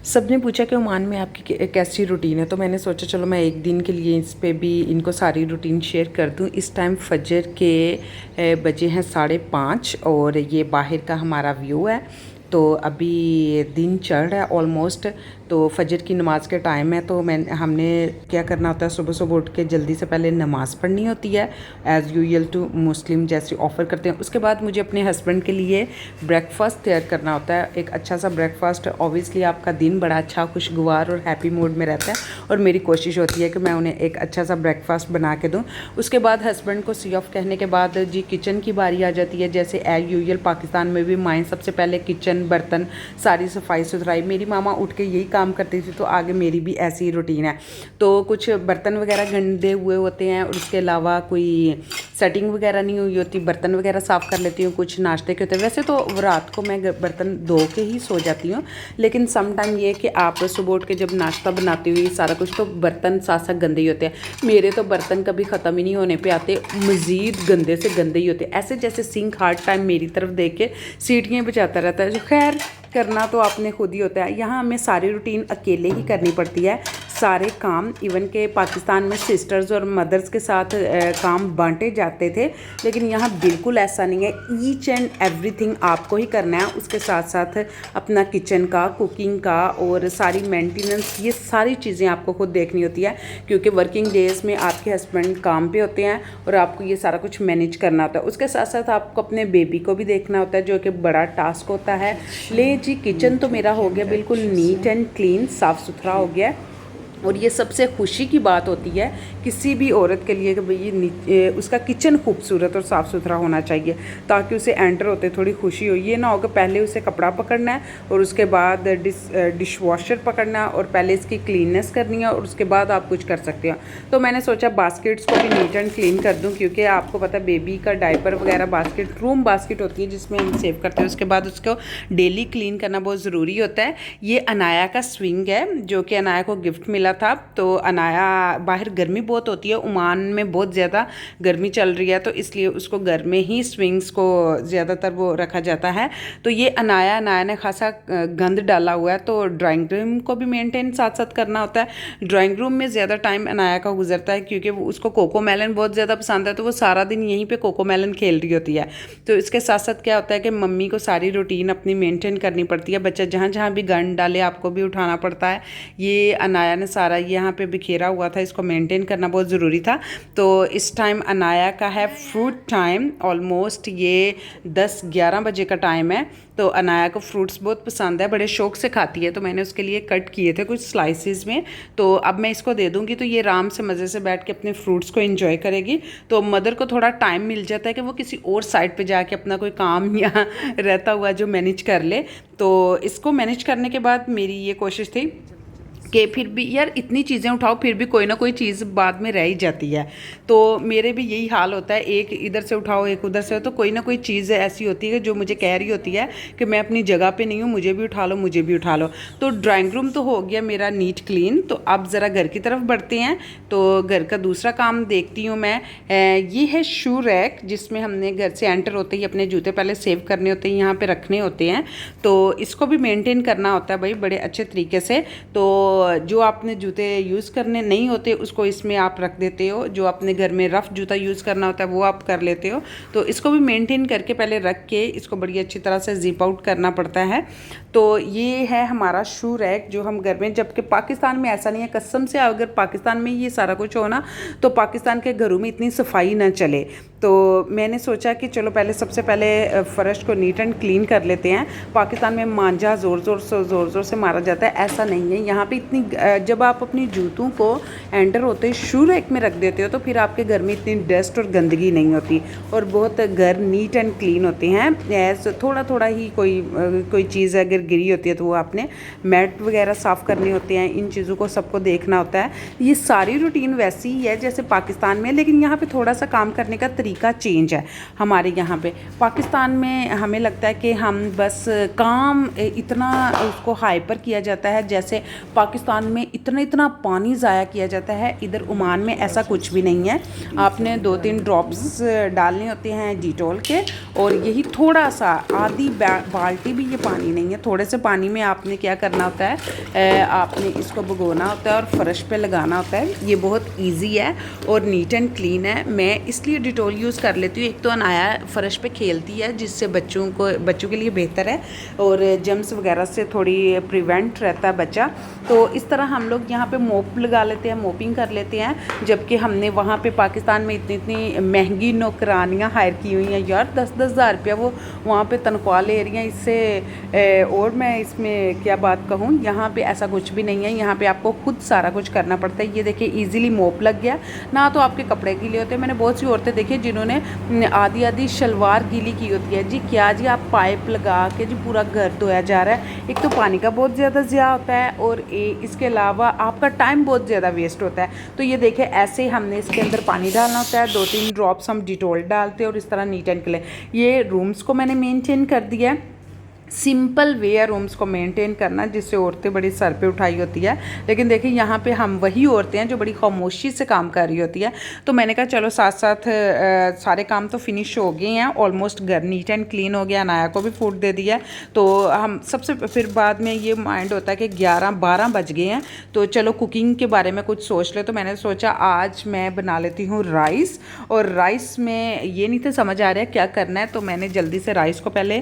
सबने पूछा कि ओमान में आपकी कैसी रूटीन है, तो मैंने सोचा चलो मैं एक दिन के लिए इस पे भी इनको सारी रूटीन शेयर कर दूं। इस टाइम फजर के बजे हैं 5:30 और ये बाहर का हमारा व्यू है। तो अभी दिन चढ़ रहा है ऑलमोस्ट, तो फजर की नमाज़ के टाइम है। तो हमने क्या करना होता है, सुबह सुबह उठ के जल्दी से पहले नमाज़ पढ़नी होती है एज़ यूजुअल टू मुस्लिम जैसे ऑफ़र करते हैं। उसके बाद मुझे अपने हस्बैंड के लिए ब्रेकफास्ट तैयार करना होता है, एक अच्छा सा ब्रेकफास्ट। ऑब्वियसली आपका दिन बड़ा अच्छा खुशगवार और हैप्पी मूड में रहता है और मेरी कोशिश होती है कि मैं उन्हें एक अच्छा सा ब्रेकफास्ट बना के दूँ। उसके बाद हस्बैंड को सी ऑफ कहने के बाद जी किचन की बारी आ जाती है। जैसे एज़ यूजुअल पाकिस्तान में भी माएँ सबसे पहले किचन, बर्तन, सारी सफाई सुथराई। मेरी मामा उठ के यही काम करती थी, तो आगे मेरी भी ऐसी ही रूटीन है। तो कुछ बर्तन वगैरह गंदे हुए होते हैं और उसके अलावा कोई सेटिंग वगैरह नहीं हुई होती, बर्तन वगैरह साफ़ कर लेती हूँ। कुछ नाश्ते के होते हैं, वैसे तो रात को मैं बर्तन धो के ही सो जाती हूँ, लेकिन सम टाइम ये कि आप सुबह उठ के जब नाश्ता बनाती हुई सारा कुछ, तो बर्तन साथ साथ गंदे ही होते हैं। मेरे तो बर्तन कभी ख़त्म ही नहीं होने पे आते, मज़ीद गंदे से गंदे ही होते हैं। ऐसे जैसे सिंक हर टाइम मेरी तरफ देख के सीटियाँ बजाता रहता है। जो खैर करना तो आपने खुद ही होता है। यहाँ हमें सारी रूटीन अकेले ही करनी पड़ती है, सारे काम। इवन के पाकिस्तान में सिस्टर्स और मदर्स के साथ काम बांटे जाते थे, लेकिन यहाँ बिल्कुल ऐसा नहीं है। ईच एंड एवरीथिंग आपको ही करना है। उसके साथ साथ अपना किचन का, कुकिंग का और सारी मेंटेनेंस, ये सारी चीज़ें आपको खुद देखनी होती है, क्योंकि वर्किंग डेज़ में आपके हस्बैंड काम पे होते हैं और आपको ये सारा कुछ मैनेज करना होता है। उसके साथ साथ आपको अपने बेबी को भी देखना होता है, जो कि बड़ा टास्क होता है। ले जी किचन तो मेरा हो गया बिल्कुल नीट एंड क्लीन, साफ़ सुथरा हो गया। और ये सबसे खुशी की बात होती है किसी भी औरत के लिए कि भाई उसका किचन खूबसूरत और साफ़ सुथरा होना चाहिए, ताकि उसे एंटर होते थोड़ी खुशी हो। ये ना हो कि पहले उसे कपड़ा पकड़ना है और उसके बाद डिश वॉशर पकड़ना है और पहले इसकी क्लीननेस करनी है और उसके बाद आप कुछ कर सकते हो। तो मैंने सोचा बास्केट्स को भी नीट एंड क्लीन कर दूँ, क्योंकि आपको पता है बेबी का डायपर वगैरह बास्केट, रूम बास्केट होती है जिसमें हम सेव करते हैं। उसके बाद उसको डेली क्लीन करना बहुत ज़रूरी होता है। ये अनाया का स्विंग है, जो कि अनाया को गिफ्ट मिला था। तो अनाया, बाहर गर्मी बहुत होती है, ओमान में बहुत ज़्यादा गर्मी चल रही है, तो इसलिए उसको घर में ही स्विंग्स को ज़्यादातर वो रखा जाता है। तो ये अनाया ने खासा गंद डाला हुआ है, तो ड्राइंग रूम को भी मेंटेन साथ साथ करना होता है। ड्राइंग रूम में ज़्यादा टाइम अनाया का गुजरता है, क्योंकि उसको कोको मेलन बहुत ज़्यादा पसंद है, तो वो सारा दिन यहीं पर कोको मेलन खेल रही होती है। तो इसके साथ साथ क्या होता है कि मम्मी को सारी रूटीन अपनी मेंटेन करनी पड़ती है। बच्चा जहाँ जहाँ भी गंद डाले आपको भी उठाना पड़ता है। ये अनाया ने सारा यहाँ पे बिखेरा हुआ था, इसको मेंटेन करना बहुत ज़रूरी था। तो इस टाइम अनाया का है फ्रूट टाइम, ऑलमोस्ट ये 10-11 बजे का टाइम है। तो अनाया को फ्रूट्स बहुत पसंद है, बड़े शौक से खाती है, तो मैंने उसके लिए कट किए थे कुछ स्लाइसिस में। तो अब मैं इसको दे दूँगी, तो ये आराम से मज़े से बैठ के अपने फ्रूट्स को एंजॉय करेगी। तो मदर को थोड़ा टाइम मिल जाता है कि वो किसी और साइड पे जाके अपना कोई काम या रहता हुआ जो मैनेज कर ले। तो इसको मैनेज करने के बाद मेरी ये कोशिश थी कि फिर भी यार इतनी चीज़ें उठाओ, फिर भी कोई ना कोई चीज़ बाद में रह ही जाती है। तो मेरे भी यही हाल होता है, एक इधर से उठाओ एक उधर से, तो कोई ना कोई चीज़ ऐसी होती है जो मुझे कह रही होती है कि मैं अपनी जगह पे नहीं हूँ, मुझे भी उठा लो, मुझे भी उठा लो। तो ड्राइंग रूम तो हो गया मेरा नीट क्लीन। तो अब ज़रा घर की तरफ बढ़ते हैं। तो घर का दूसरा काम देखती हूँ मैं। ये है शू रैक, जिसमें हमने घर से एंटर होते ही अपने जूते पहले सेव करने होते हैं, यहाँ पर रखने होते हैं। तो इसको भी मेनटेन करना होता है भाई बड़े अच्छे तरीके से। तो जो आपने जूते यूज़ करने नहीं होते उसको इसमें आप रख देते हो, जो अपने घर में रफ़ जूता यूज़ करना होता है वो आप कर लेते हो। तो इसको भी मेंटेन करके पहले रख के इसको बड़ी अच्छी तरह से जिप आउट करना पड़ता है। तो ये है हमारा शू रैक जो हम घर में, जबकि पाकिस्तान में ऐसा नहीं है कसम से। अगर पाकिस्तान में ये सारा कुछ हो ना, तो पाकिस्तान के घरों में इतनी सफाई ना चले। तो मैंने सोचा कि चलो पहले सबसे पहले फ़र्श को नीट एंड क्लीन कर लेते हैं। पाकिस्तान में मांझा ज़ोर ज़ोर से मारा जाता है, ऐसा नहीं है यहाँ पे। इतनी जब आप अपनी जूतों को एंटर होते शू रैक में रख देते हो, तो फिर आपके घर में इतनी डस्ट और गंदगी नहीं होती और बहुत घर नीट एंड क्लीन होते हैं। ऐसे थोड़ा थोड़ा ही कोई चीज़ अगर गिरी होती है तो वो आपने मैट वगैरह साफ़ करने होते हैं। इन चीज़ों को सबको देखना होता है। ये सारी रूटीन वैसी ही है जैसे पाकिस्तान में, लेकिन यहाँ पे थोड़ा सा काम करने का तरीका तरीका चेंज है हमारे यहाँ पे। पाकिस्तान में हमें लगता है कि हम बस काम इतना उसको हाइपर किया जाता है, जैसे पाकिस्तान में इतना इतना पानी ज़ाया किया जाता है, इधर ओमान में ऐसा कुछ भी नहीं है। आपने 2-3 ड्रॉप्स डालने होते हैं डिटॉल के, और यही थोड़ा सा आधी बाल्टी भी ये पानी नहीं है, थोड़े से पानी में आपने क्या करना होता है, आपने इसको भिगोना होता है और फर्श पे लगाना होता है। ये बहुत इजी है और नीट एंड क्लीन है। मैं इसलिए डिटॉल यूज़ कर लेती हूँ, एक तो अनाया फ़र्श पे खेलती है जिससे बच्चों के लिए बेहतर है और जम्स वगैरह से थोड़ी प्रिवेंट रहता है बच्चा। तो इस तरह हम लोग यहाँ पे मोप लगा लेते हैं, मोपिंग कर लेते हैं। जबकि हमने वहाँ पे पाकिस्तान में इतनी इतनी महंगी नौकरानियाँ हायर की हुई हैं यार, 10-10 हज़ार रुपया वो वहाँ पे तनख्वाह ले रही हैं इससे। और मैं इसमें क्या बात कहूँ, यहाँ पे ऐसा कुछ भी नहीं है, यहाँ पे आपको खुद सारा कुछ करना पड़ता है। ये देखिए ईजिली मोप लग गया ना, तो आपके कपड़े गीले होते हैं। मैंने बहुत सी औरतें देखी जिन्होंने आधी आधी शलवार गीली की होती है। जी क्या जी, आप पाइप लगा के जी पूरा घर धोया जा रहा है। एक तो पानी का बहुत ज़्यादा ज़िया होता है और इसके अलावा आपका टाइम बहुत ज़्यादा वेस्ट होता है। तो ये देखें, ऐसे हमने इसके अंदर पानी डालना होता है, 2-3 ड्रॉप्स हम डिटॉल डालते हैं और इस तरह नीट एंड क्लीन। ये रूम्स को मैंने मेंटेन कर दिया है, सिंपल वे है रूम्स को मेंटेन करना, जिससे औरतें बड़ी सर पे उठाई होती है। लेकिन देखिए यहाँ पे हम वही औरतें हैं जो बड़ी खामोशी से काम कर रही होती है। तो मैंने कहा चलो साथ साथ सारे काम तो फिनिश हो गए हैं, ऑलमोस्ट घर नीट एंड क्लीन हो गया, अनाया को भी फूड दे दिया। तो हम सबसे फिर बाद में ये माइंड होता है कि 11-12 बज गए हैं, तो चलो कुकिंग के बारे में कुछ सोच ले। तो मैंने सोचा आज मैं बना लेती हूँ राइस, और राइस में ये नहीं था समझ आ रहा है क्या करना है। तो मैंने जल्दी से राइस को पहले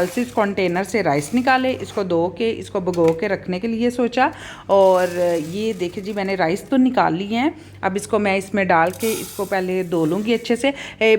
पल्सिस कंटेनर से राइस निकाले, इसको धो के इसको भिगो के रखने के लिए सोचा। और ये देखिए जी, मैंने राइस तो निकाल ली हैं। अब इसको मैं इसमें डाल के इसको पहले धो लूँगी अच्छे से।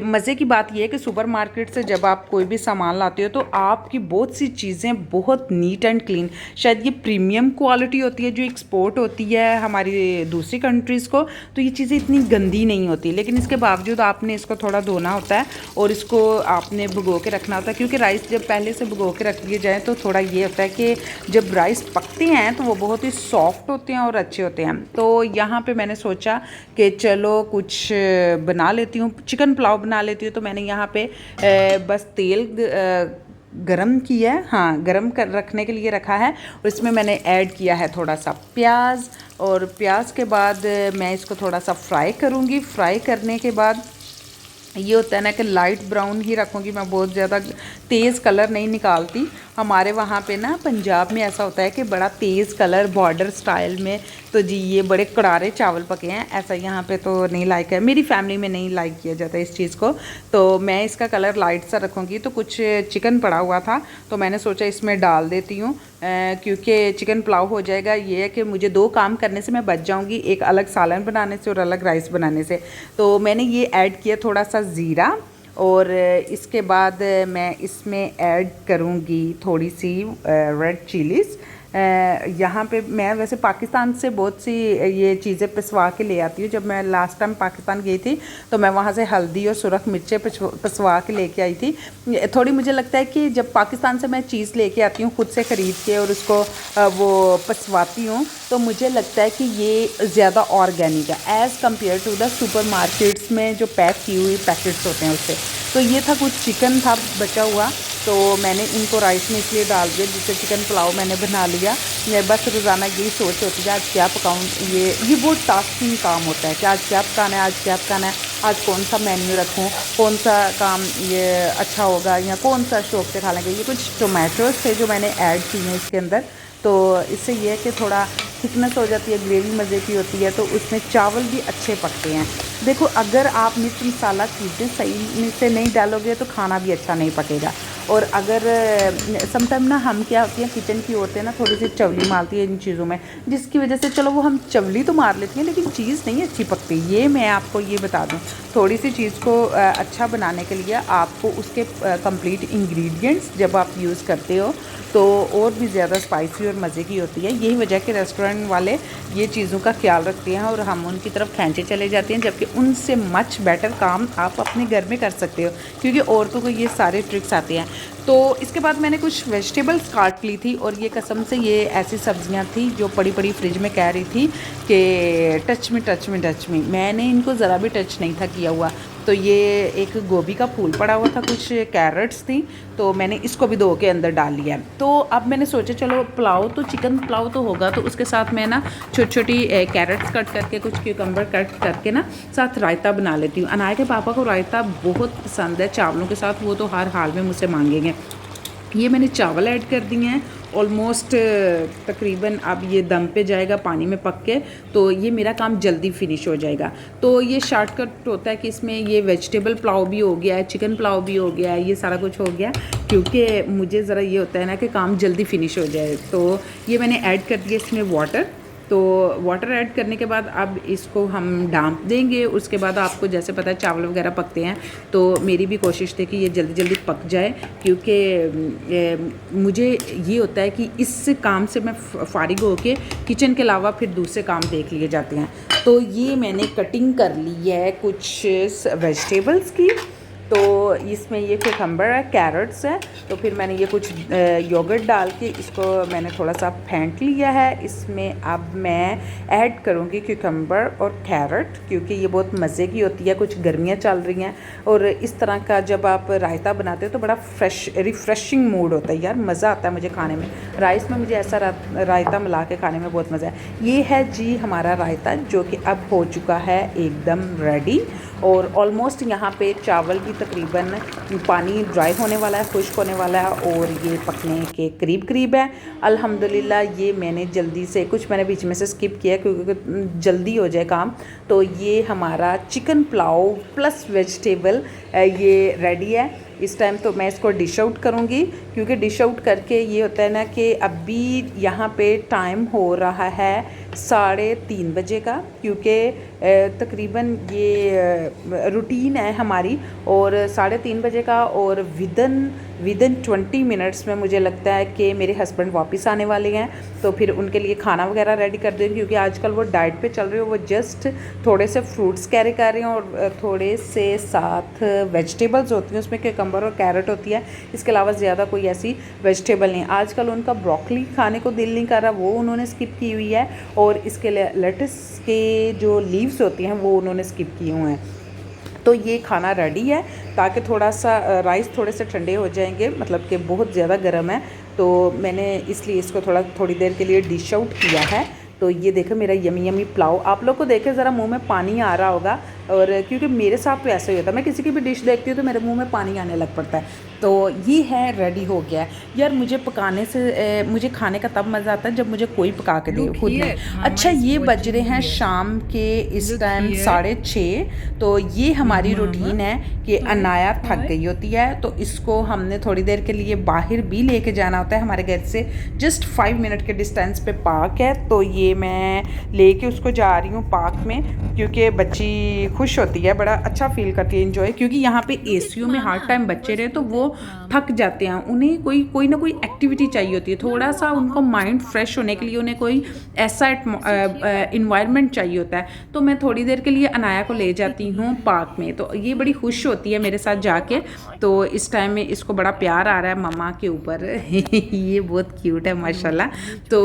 मज़े की बात यह है कि सुपर मार्केट से जब आप कोई भी सामान लाते हो तो आपकी बहुत सी चीज़ें बहुत नीट एंड क्लीन, शायद ये प्रीमियम क्वालिटी होती है जो एक्सपोर्ट होती है हमारी दूसरी कंट्रीज़ को, तो ये चीज़ें इतनी गंदी नहीं होती। लेकिन इसके बावजूद आपने इसको थोड़ा धोना होता है और इसको आपने भिगो के रखना होता है, क्योंकि राइस जब पहले से भिगो के रख दिए जाए तो थोड़ा ये होता है कि जब राइस पकते हैं तो वो बहुत ही सॉफ्ट होते हैं और अच्छे होते हैं। तो यहाँ पे मैंने सोचा कि चलो कुछ बना लेती हूँ, चिकन पुलाव बना लेती हूँ। तो मैंने यहाँ पे बस तेल गरम किया है, हाँ गरम कर रखने के लिए रखा है, और इसमें मैंने ऐड किया है थोड़ा सा प्याज, और प्याज के बाद मैं इसको थोड़ा सा फ्राई करूँगी। फ्राई करने के बाद ये होता है ना कि लाइट ब्राउन ही रखूँगी, मैं बहुत ज़्यादा तेज़ कलर नहीं निकालती। हमारे वहाँ पे ना पंजाब में ऐसा होता है कि बड़ा तेज़ कलर बॉर्डर स्टाइल में, तो जी ये बड़े करारे चावल पके हैं, ऐसा यहाँ पे तो नहीं लाइक है, मेरी फैमिली में नहीं लाइक किया जाता इस चीज़ को। तो मैं इसका कलर लाइट सा रखूँगी। तो कुछ चिकन पड़ा हुआ था तो मैंने सोचा इसमें डाल देती हूँ, क्योंकि चिकन पुलाव हो जाएगा। ये है कि मुझे 2 काम करने से मैं बच जाऊँगी, एक अलग सालन बनाने से और अलग राइस बनाने से। तो मैंने ये ऐड किया थोड़ा सा ज़ीरा, और इसके बाद मैं इसमें ऐड करूँगी थोड़ी सी रेड चिलीज़। यहाँ पे मैं वैसे पाकिस्तान से बहुत सी ये चीज़ें पिसवा के ले आती हूँ। जब मैं लास्ट टाइम पाकिस्तान गई थी तो मैं वहाँ से हल्दी और सुरख मिर्चें पिसवा के लेके आई थी। थोड़ी मुझे लगता है कि जब पाकिस्तान से मैं चीज़ लेके आती हूँ खुद से ख़रीद के और उसको वो पिसवाती हूँ, तो मुझे लगता है कि ये ज़्यादा ऑर्गेनिक है as compared to the super markets में जो पैक की हुई पैकेट्स होते हैं उससे। तो ये था, कुछ चिकन था बचा हुआ, तो मैंने इनको राइस में इसलिए डाल दिया, जिससे चिकन पुलाव मैंने बना लिया। मैं बस रोज़ाना यही सोच होती है आज क्या पकाऊँ। ये बहुत टास्किंग काम होता है कि आज क्या पकाना है, आज क्या पकाना है, आज कौन सा मेन्यू रखूँ, कौन सा काम ये अच्छा होगा या कौन सा शौक से खा लेंगे। ये कुछ टोमेटोज़ थे जो मैंने ऐड किए हैं इसके अंदर, तो इससे ये है कि थोड़ा थिकनेस हो जाती है, ग्रेवी मज़े की होती है, तो उसमें चावल भी अच्छे पकते हैं। देखो अगर आप मिर्च मसाला चीज़ें सही से नहीं डालोगे तो खाना भी अच्छा नहीं पकेगा। और अगर समटाइम ना हम क्या होती हैं किचन की औरतें ना थोड़ी सी चवली मारती है इन चीज़ों में, जिसकी वजह से चलो वो हम चवली तो मार लेती हैं लेकिन चीज़ नहीं अच्छी पकती। ये मैं आपको ये बता दूं, थोड़ी सी चीज़ को अच्छा बनाने के लिए आपको उसके कंप्लीट इंग्रेडिएंट्स जब आप यूज़ करते हो तो और भी ज़्यादा स्पाइसी और मज़े की होती है। यही वजह कि रेस्टोरेंट वाले ये चीज़ों का ख्याल रखते हैं और हम उनकी तरफ खींचे चले जाते हैं, जबकि उनसे मच बेटर काम आप अपने घर में कर सकते हो, क्योंकि औरतों को ये सारे ट्रिक्स आते हैं। तो इसके बाद मैंने कुछ वेजिटेबल्स काट ली थी, और ये कसम से ये ऐसी सब्जियां थी जो पड़ी पड़ी फ्रिज में कह रही थी कि टच मी, मैंने इनको ज़रा भी टच नहीं था किया हुआ। तो ये एक गोभी का फूल पड़ा हुआ था, कुछ कैरेट्स थी, तो मैंने इसको भी धो के अंदर डाल लिया। तो अब मैंने सोचा चलो पुलाव तो चिकन पुलाव तो होगा, तो उसके साथ मैं ना छोटी छोटी कैरेट्स कट करके, कुछ क्यूकम्बर कट करके ना साथ रायता बना लेती हूँ। अनाया के पापा को रायता बहुत पसंद है चावलों के साथ, वो तो हर हाल में मुझसे मांगेंगे। ये मैंने चावल ऐड कर दिए हैं ऑलमोस्ट, तकरीबन अब ये दम पे जाएगा पानी में पक के, तो ये मेरा काम जल्दी फिनिश हो जाएगा। तो ये शॉर्टकट होता है कि इसमें ये वेजिटेबल पुलाव भी हो गया है, चिकन पुलाव भी हो गया है, ये सारा कुछ हो गया, क्योंकि मुझे ज़रा ये होता है ना कि काम जल्दी फिनिश हो जाए। तो ये मैंने ऐड कर दिया इसमें वाटर। तो वाटर ऐड करने के बाद अब इसको हम ढाँप देंगे। उसके बाद आपको जैसे पता है चावल वगैरह पकते हैं, तो मेरी भी कोशिश थी कि ये जल्दी जल्दी पक जाए, क्योंकि मुझे ये होता है कि इस काम से मैं फारिग होके किचन के अलावा फिर दूसरे काम देख लिए जाते हैं। तो ये मैंने कटिंग कर ली है कुछ वेजिटेबल्स की, तो इसमें ये क्यूकम्बर है, कैरेट्स है, तो फिर मैंने ये कुछ योगर्ट डाल के इसको मैंने थोड़ा सा फेंट लिया है। इसमें अब मैं ऐड करूँगी क्यूकम्बर और कैरेट, क्योंकि ये बहुत मज़े की होती है, कुछ गर्मियाँ चल रही हैं, और इस तरह का जब आप रायता बनाते हो तो बड़ा रिफ़्रेशिंग मूड होता है यार, मज़ा आता है मुझे खाने में। राइस में मुझे ऐसा रायता मिला के खाने में बहुत मज़ा है। ये है जी हमारा रायता, जो कि अब हो चुका है एकदम रेडी, और ऑलमोस्ट यहाँ पे चावल भी तकरीबन पानी ड्राई होने वाला है, खुश्क होने वाला है, और ये पकने के करीब करीब है अल्हम्दुलिल्लाह। ये मैंने जल्दी से, कुछ मैंने बीच में से स्किप किया क्योंकि जल्दी हो जाए काम। तो ये हमारा चिकन पुलाव प्लस वेजिटेबल ये रेडी है। इस टाइम तो मैं इसको डिश आउट करूँगी, क्योंकि डिश आउट करके ये होता है ना कि अभी यहाँ पे टाइम हो रहा है 3:30 बजे का, क्योंकि तकरीबन ये रूटीन है हमारी, और 3:30 बजे का, और विदन 20 मिनट्स में मुझे लगता है कि मेरे हस्बैंड वापस आने वाले हैं, तो फिर उनके लिए खाना वगैरह रेडी कर देंगे, क्योंकि आजकल वो डाइट पे चल रहे हो। वो जस्ट थोड़े से फ्रूट्स कैरी कर रहे हैं, और थोड़े से साथ वेजिटेबल्स होती हैं, उसमें क्यूकम्बर और कैरेट होती है, इसके अलावा ज़्यादा कोई ऐसी वेजिटेबल नहीं। आजकल उनका ब्रोकली खाने को दिल नहीं कर रहा, वो उन्होंने स्किप की हुई है, और इसके लेटस के जो लीव्स होती हैं वो उन्होंने स्किप किए हुए हैं। तो ये खाना रेडी है, ताकि थोड़ा सा राइस थोड़े से ठंडे हो जाएंगे, मतलब कि बहुत ज़्यादा गर्म है, तो मैंने इसलिए इसको थोड़ी देर के लिए डिश आउट किया है। तो ये देखो मेरा यमी यमी पुलाव, आप लोग को देखे ज़रा मुंह में पानी आ रहा होगा, और क्योंकि मेरे साथ तो ऐसा ही होता है, मैं किसी की भी डिश देखती हूँ तो मेरे मुंह में पानी आने लग पड़ता है। तो ये है रेडी हो गया यार। मुझे पकाने से मुझे खाने का तब मज़ा आता है जब मुझे कोई पका के दे खुद नहीं। अच्छा, ये बज रहे हैं शाम के इस टाइम 6:30। तो ये हमारी रूटीन है कि अनाया थक गई होती है, तो इसको हमने थोड़ी देर के लिए बाहर भी लेके जाना होता है। हमारे घर से जस्ट 5 मिनट के डिस्टेंस पे पार्क है, तो ये मैं लेके उसको जा रही हूँ पार्क में, क्योंकि बच्ची खुश होती है, बड़ा अच्छा फील करती है, इंजॉय, क्योंकि यहाँ पे एसीयू में हर टाइम बच्चे रहे तो वो थक जाते हैं, उन्हें कोई ना कोई एक्टिविटी चाहिए होती है, थोड़ा सा उनको माइंड फ्रेश होने के लिए उन्हें कोई ऐसा इन्वायरमेंट चाहिए होता है। तो मैं थोड़ी देर के लिए अनाया को ले जाती हूँ पार्क में, तो ये बड़ी खुश होती है मेरे साथ जाके। तो इस टाइम में इसको बड़ा प्यार आ रहा है मम्मा के ऊपर ये बहुत क्यूट है माशाल्लाह। तो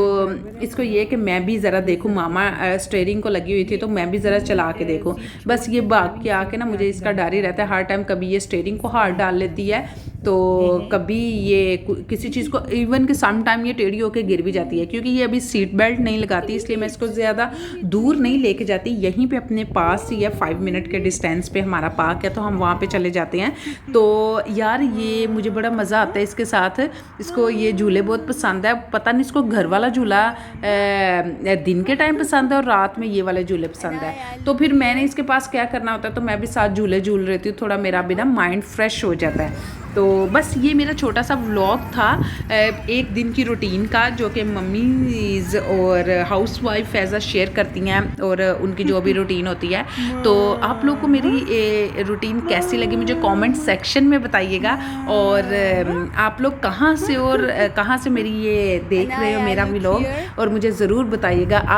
इसको ये कि मैं भी ज़रा देखूँ, मामा स्टीयरिंग को लगी हुई थी तो मैं भी ज़रा चला के देखूँ। बस ये भाग के आके ना मुझे इसका डर ही रहता है हर टाइम, कभी ये स्टीयरिंग को हाथ डाल लेती है, तो कभी ये किसी चीज़ को, इवन कि सम टाइम ये टेढ़ी होकर गिर भी जाती है, क्योंकि ये अभी सीट बेल्ट नहीं लगाती, इसलिए मैं इसको ज़्यादा दूर नहीं लेके जाती, यहीं पे अपने पास ही है 5 मिनट के डिस्टेंस पे हमारा पार्क है, तो हम वहाँ पे चले जाते हैं। तो यार ये मुझे बड़ा मज़ा आता है इसके साथ, इसको ये झूले बहुत पसंद है। पता नहीं इसको घर वाला झूला दिन के टाइम पसंद है और रात में ये वाले झूले पसंद है, तो फिर मैंने इसके पास क्या करना होता है, तो मैं भी साथ झूले झूल रहती हूँ, थोड़ा मेरा भी ना माइंड फ्रेश हो जाता है। तो बस ये मेरा छोटा सा व्लॉग था एक दिन की रूटीन का, जो कि मम्मीज़ और हाउसवाइफ ऐसा शेयर करती हैं, और उनकी जो भी रूटीन होती है। तो आप लोग को मेरी रूटीन कैसी लगी मुझे कमेंट सेक्शन में बताइएगा, और आप लोग कहाँ से मेरी ये देख रहे हो मेरा व्लॉग, और मुझे ज़रूर बताइएगा। आप